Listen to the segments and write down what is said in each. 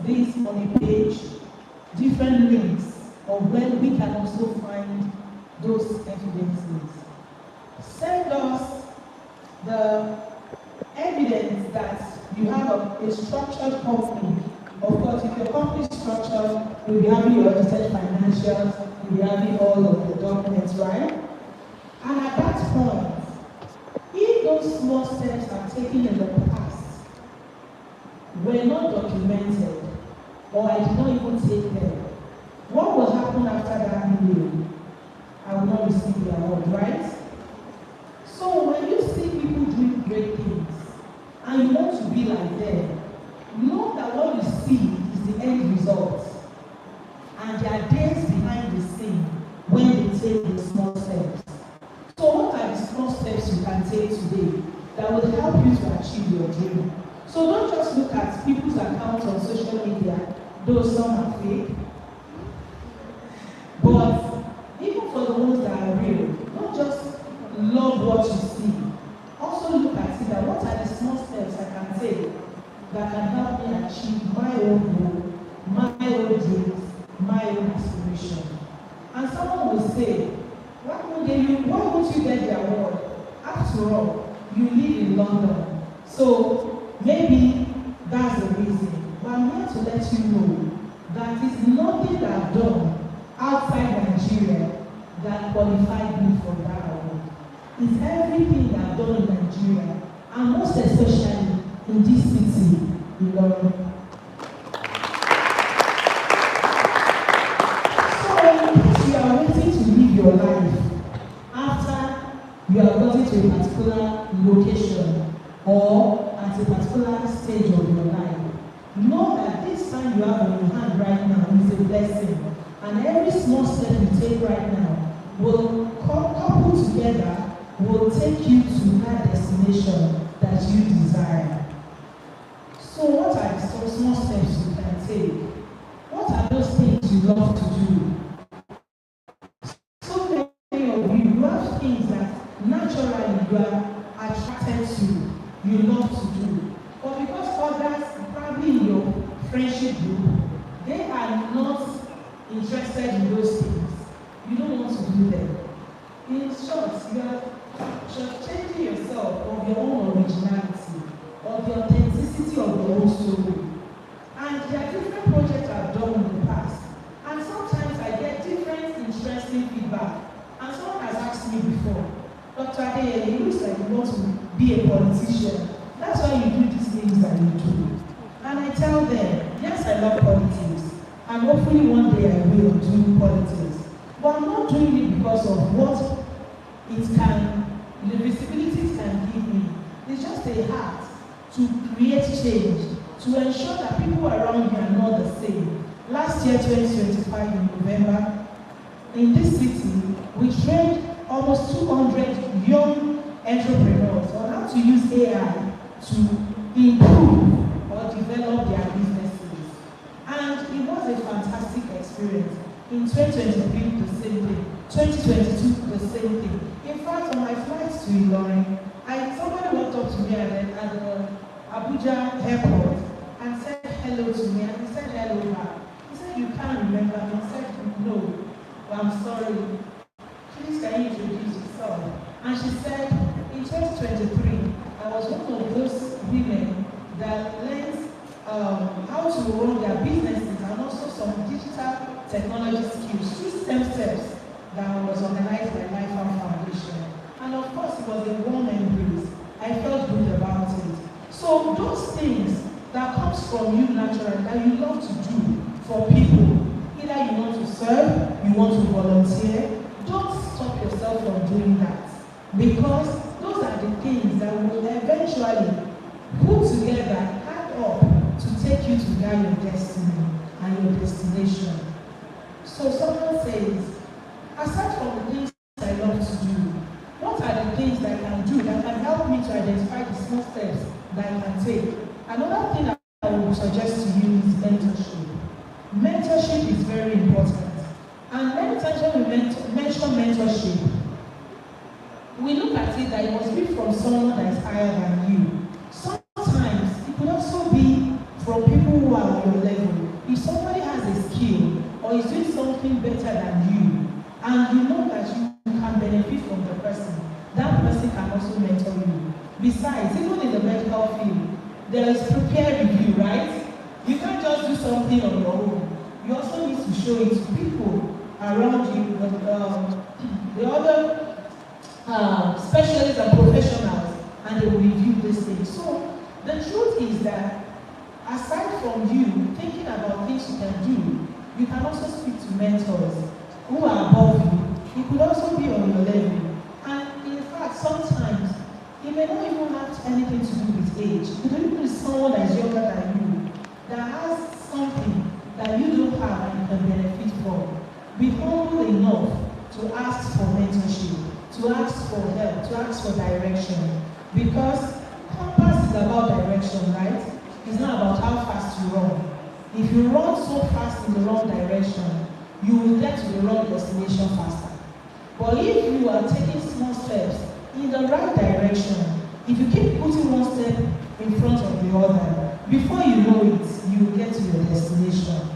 this on a page, different links of where we can also find those evidences. Send us the evidence that you have a structured company. Of course, if your company is structured, you'll be having your audited financials, you'll be having all of the documents, right? And at that point, if those small steps are taken in the past, were not documented, or I did not even take them, what will happen after that video? I will not receive the award, right? So when you see people doing great things, and you want to be like them, know that what you see is the end result. And there are days behind the scene when they take the small steps. So what are the small steps you can take today that will help you to achieve your dream? So don't just look at people's accounts on social media, though some are fake. But even for the ones that are real, don't just love what you see. Also look at it that what are the small steps I can take that can help me achieve my own goal, my own dreams, my own aspiration. And someone will say, why won't you get the award? After all, you live in London. So maybe that's the reason. But I'm here to let you know that it's nothing that I've done outside Nigeria that qualified me for that award. It's everything that I've done in Nigeria, and most especially in this city, Ilorin. So in case you are waiting to live your life after you have gotten to a particular location or at a particular stage of your life, know that this time you have on your hand right now is a blessing, and every small step you take right now will couple together, will take you to that destination that you desire. So what are the small steps you can take? What are those things you love to do? So many of you have things that naturally you are attracted to, you love to do. But because others, probably in your friendship group, they are not interested in those things, you don't want to do them. In short, you are changing yourself of your own originality, of the authenticity of your own story. And there are different projects I've done in the past. And sometimes I get different interesting feedback. And someone has asked me before, Dr. Adeyeye, it looks like you want to be a politician. That's why you do these things that you do. And I tell them, yes, I love politics. And hopefully one day I will do politics. But I'm not doing it because of what the visibility it can give me. It's just a heart to create change, to ensure that people around me are not the same. Last year, 2025 in November, in this city, we trained almost 200 young entrepreneurs on how to use AI to improve or develop their businesses. And it was a fantastic experience. In 2023, the same thing. 2022, the same thing. In fact, on my flights to Ilorin, somebody walked up to me at the Abuja airport and said hello to me, and he said hello back. He said, you can't remember me. I said, no, I'm sorry. Please, can you introduce yourself? And she said, in 2023, I was one of those women that learned how to run their businesses and also some digital technology skills, 3 steps that was organized by Life Foundation. And of course, it was a warm embrace. I felt good about it. So those things that comes from you naturally, that you love to do for people, either you want to serve, you want to volunteer, don't stop yourself from doing that. Because those are the things that will eventually put together, add up, to take you to guide your destiny and your destination. So someone says, aside from the things I love to do, what are the things that I can do that can help me to identify the small steps that I can take? Another thing I would suggest to you is mentorship. Mentorship is very important. And many times when we mention mentorship, we look at it that it must be from someone that is higher than you. Sometimes it could also be from people who are on your level. level. If somebody has a skill or is doing something better than you, and you know that you can benefit from the person, that person can also mentor you. Besides, even in the medical field, there is peer review, right? You can't just do something on your own. You also need to show it to people around you, the other specialists and professionals, and they will review this thing. So the truth is that aside from you thinking about things you can do, you can also speak to mentors who are above you. It could also be on your level. And in fact, sometimes it may not even have anything to do with age. It could even be someone that is younger than you, that has something that you don't have and you can benefit from. Be humble enough to ask for mentorship, to ask for help, to ask for direction. Because compass is about direction, right? It's not about how fast you run. If you run so fast in the wrong direction, you will get to the wrong destination faster. But if you are taking small steps in the right direction, if you keep putting one step in front of the other, before you know it, you will get to your destination.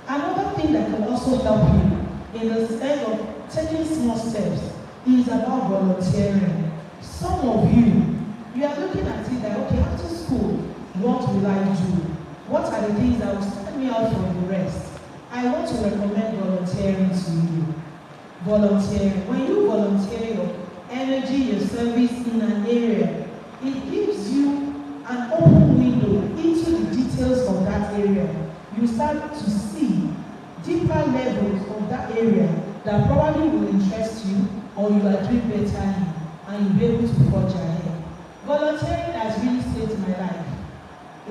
Another thing that can also help you in the sense of taking small steps is about volunteering. Some of you are looking at it that, okay, after school, what will I do? What are the things that will stand me out from the rest? I want to recommend volunteering to you. Volunteering. When you volunteer your energy, your service in an area, it gives you an open window into the details of that area. You start to see deeper levels of that area that probably will interest you or you are doing better in, and you'll be able to forge ahead. Volunteering has really saved my life.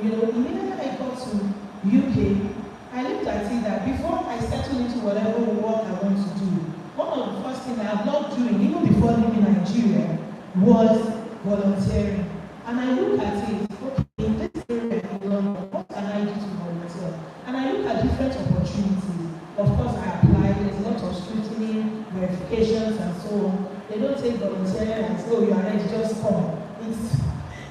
You know, immediately I got to UK, I looked at it that before I settle into whatever work I want to do, one of the first things I loved doing, even before leaving Nigeria, was volunteering. And I look at it, okay, in this area in London, what can I do to volunteer? And I look at different opportunities. Of course, I applied, there's a lot of scrutiny, verifications, and so on. They don't take volunteering and say, oh, you are ready, just come.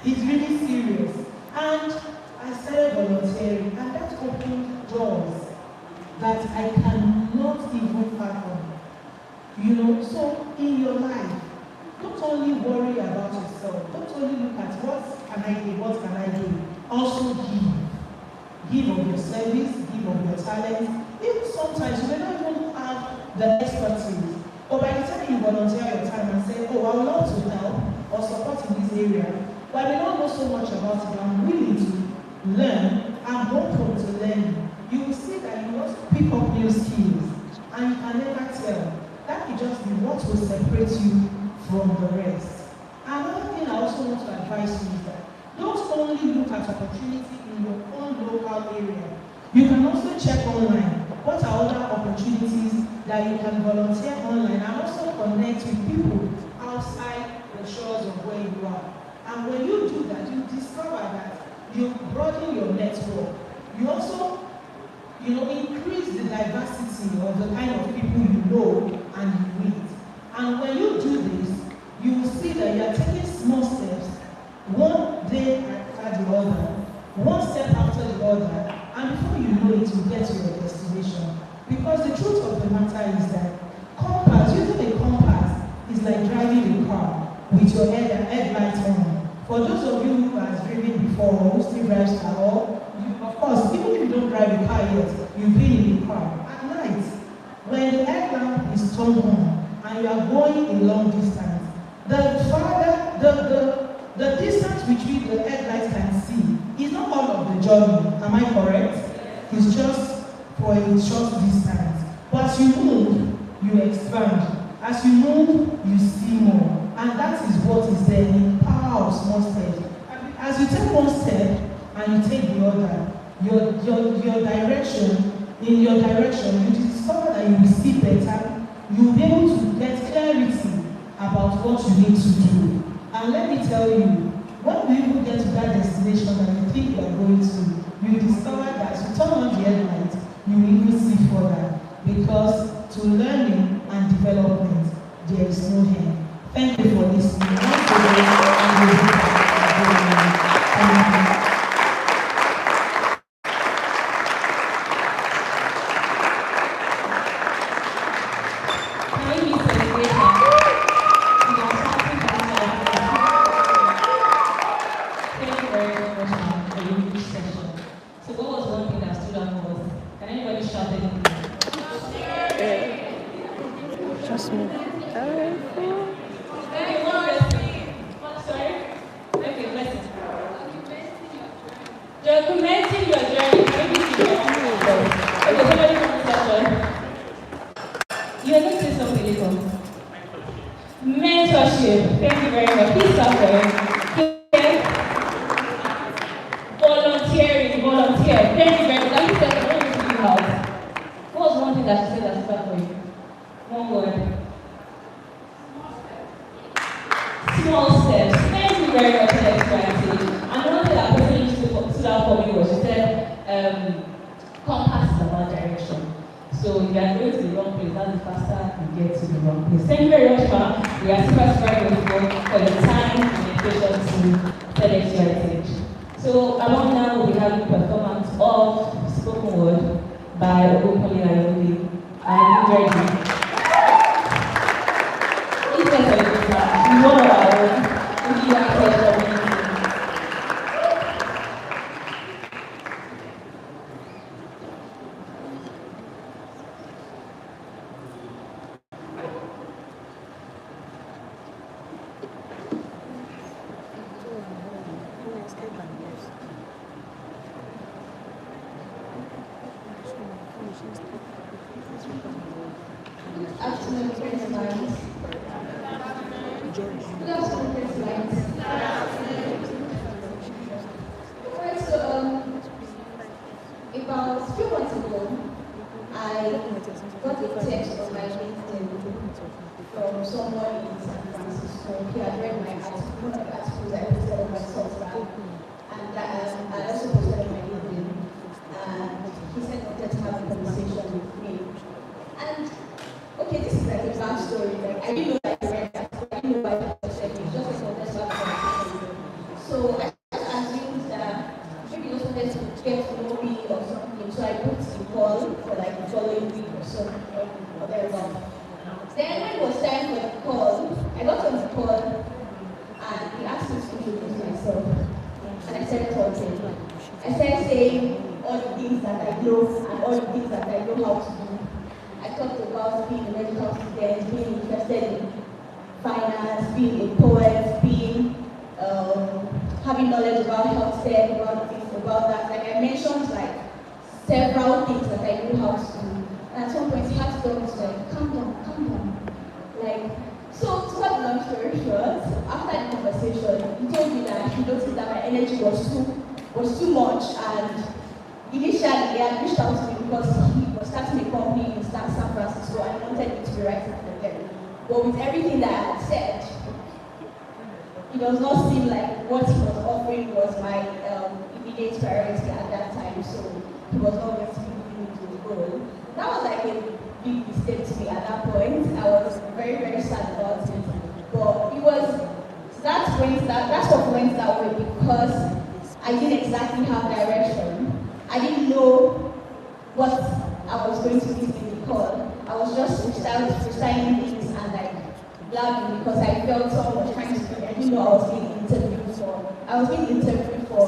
It's really serious. And I started volunteering, and that opened doors that I cannot even fathom. You know, so in your life, don't only worry about yourself. Don't only look at what can I do, what can I do. Also give. Give of your service, give of your talent. Even sometimes you may not even have the expertise. But by the time you volunteer your time and say, oh, I would love to help or support in this area, but I may not know so much about it, but I'm willing to learn, I'm open to learning. You will see that you also pick up new skills, and you can never tell. That will just be what will separate you from the rest. Another thing I also want to advise you is that don't only look at opportunity in your own local area. You can also check online. What are other opportunities that you can volunteer online and also connect with people outside the shores of where you are. And when you do that, you discover that you broaden your network. You also, increase the diversity of the kind of people you know and you meet. And when you do this, you will see that you are taking small steps, one day after the other, one step after the other, and before you know it, you get to your destination. Because the truth of the matter is that using a compass is like driving a car with your headlights on. For those of you who have driven before or who still drive car, of course, even if you don't drive a car yet, you've been in a car. At night, when the headlamp is turned on and you are going a long distance, the distance between the headlights can see is not all of the journey. Am I correct? It's just for a short distance. But as you move, you expand. As you move, you see more. And that is what is there in power of small steps. As you take one step and you take the other, your direction, in your direction, you discover that you will see better. You will be able to get clarity about what you need to do. And let me tell you, when you even get to that destination that you think you are going to, you discover that as you turn on the headlight, you will even see further. Because to learning and development, there is no end. Thank you for listening. slogan was. Can anybody shout anything? Trust me. Okay, one person. Sorry? Okay, listen. Documenting your journey. Maybe okay, somebody from the session. You're going to say something little. Mentorship. Thank you very much. Please stop there. Volunteer. Thank you very much. Like you said, I don't need to leave house. What was one thing that she said that stuck for you? One word. Small steps. Thank you very much for the experience. And one thing that person stood out for me was she said, compass is about direction. So if you are going to the wrong place, that's the faster you get to the wrong place. Thank you very much, ma'am. We are super grateful for the time and dedication to TEDx Heritage. So along now we'll be having a performance of spoken word by Ilorin and Uighur. He's one of our own Uighur community. Afternoon, friends and friends. Good afternoon, friends and friends. Alright, so about a few months ago, I got a text on my LinkedIn from someone in San Francisco. He had read my article, one of the articles I posted on my Substack, and I also posted on my LinkedIn. And he said he wanted to have a conversation with me. And okay, this is like a backstory. Like I didn't know that I read that. I didn't know why people said it. Just like wanted to have a conversation. So I just assumed that maybe just wanted to get to know me or something. So I booked the call for like the following week or so, or thereabout. Then when it was time for the call, I got on the call and he asked me to introduce myself. And I started talking. I started saying all the things that I know and all the things that I know how to do. I talked about being a medical student, being interested in finance, being a poet, being having knowledge about health tech, about things about that. Like I mentioned like several things that I knew how to do. And at some point he had to tell me to like, calm down. Like, so to cut the long story short, after the conversation, he told me that he noticed that my energy was too much, and initially he had reached out to me because he was starting a company in San Francisco and he wanted me to be writing for them. But with everything that I had said, it does not seem like what he was offering was my immediate priority at that time, so he was not going to be giving me to the goal. That was like a big mistake to me at that point. I was very, very sad about it. But it was, that stuff went that way because I didn't exactly have direction. I didn't know what I was going to give in the call. I was just reciting things and like blabbing because I felt someone was trying to do it. I didn't know I was being interviewed for. I was being interviewed for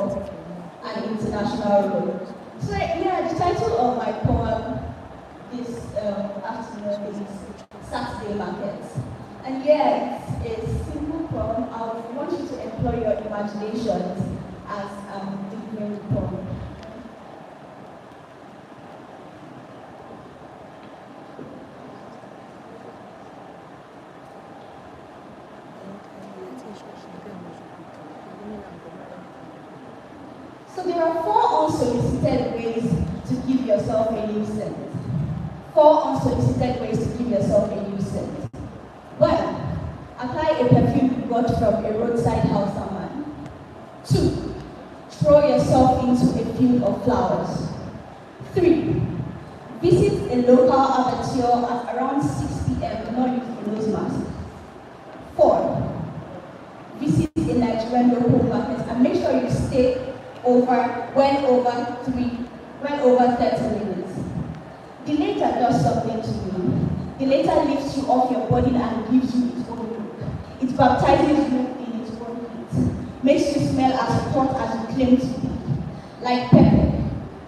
an international role. So yeah, the title of my poem this afternoon is Saturday Markets. And yeah, it's a simple poem. I want you to employ your imaginations as delivering the poem. So there are 4 unsolicited ways to give yourself a new scent. 4 unsolicited ways to give yourself a new scent. 1. Apply a perfume you got from a roadside house man. 2. Throw yourself into a field of flowers. 3. Visit a local abattoir at around 6 p.m. not using a nose mask. 4. Visit a Nigerian local market and make sure you stay well over 30 minutes. The later does something to you. The later lifts you off your body and gives you its own look. It baptizes you in its own heat. Makes you smell as hot as you claim to be. Like pepper,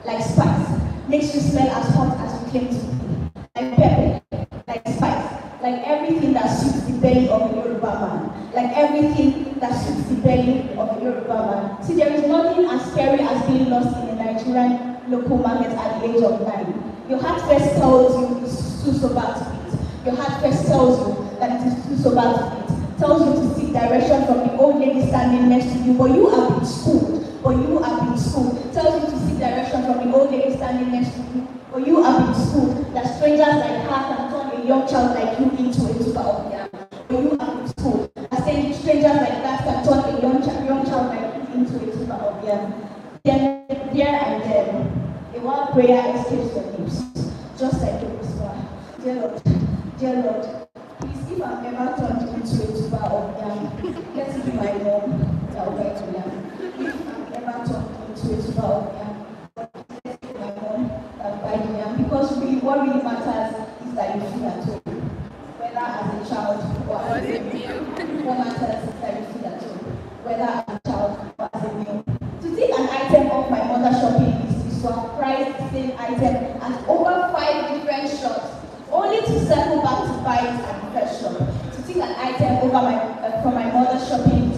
like spice, makes you smell as hot as you claim to be. Like pepper, like spice, like everything that suits the belly of a Yoruba man. Like everything that suits the belly of a Yoruba man. See, there is nothing as scary as being lost in a Nigerian local market at the age of 9. Your heart first tells you it's too sober to eat. Your heart first tells you that it is too sober to eat. Tells you to seek direction from the old lady standing next to you, but you have been schooled. Tells you to seek direction from the old lady standing next to you, but you have been schooled that strangers like her can turn a young child like you into a tuber of yam. But you have been schooled that strangers like that can turn a young child like you into a tuber of yam. Then, there and then, a wild prayer escapes your lips, just like a whisper. Dear Lord, please, if I'm ever turned into a tuber of yam, let it be my mom that will get to yam. If I'm ever turned into a tuber of yam, let it be my mom that will buy the yam. Because what really matters is that you feel at home, whether as a child or as a male. What matters is that you feel at home, whether as a child or as a male. To take an item off my mother's shopping list is to have priced the same item at over 5 different shops, only to circle back to buy it at the first shop. To take an item over from my mother's shopping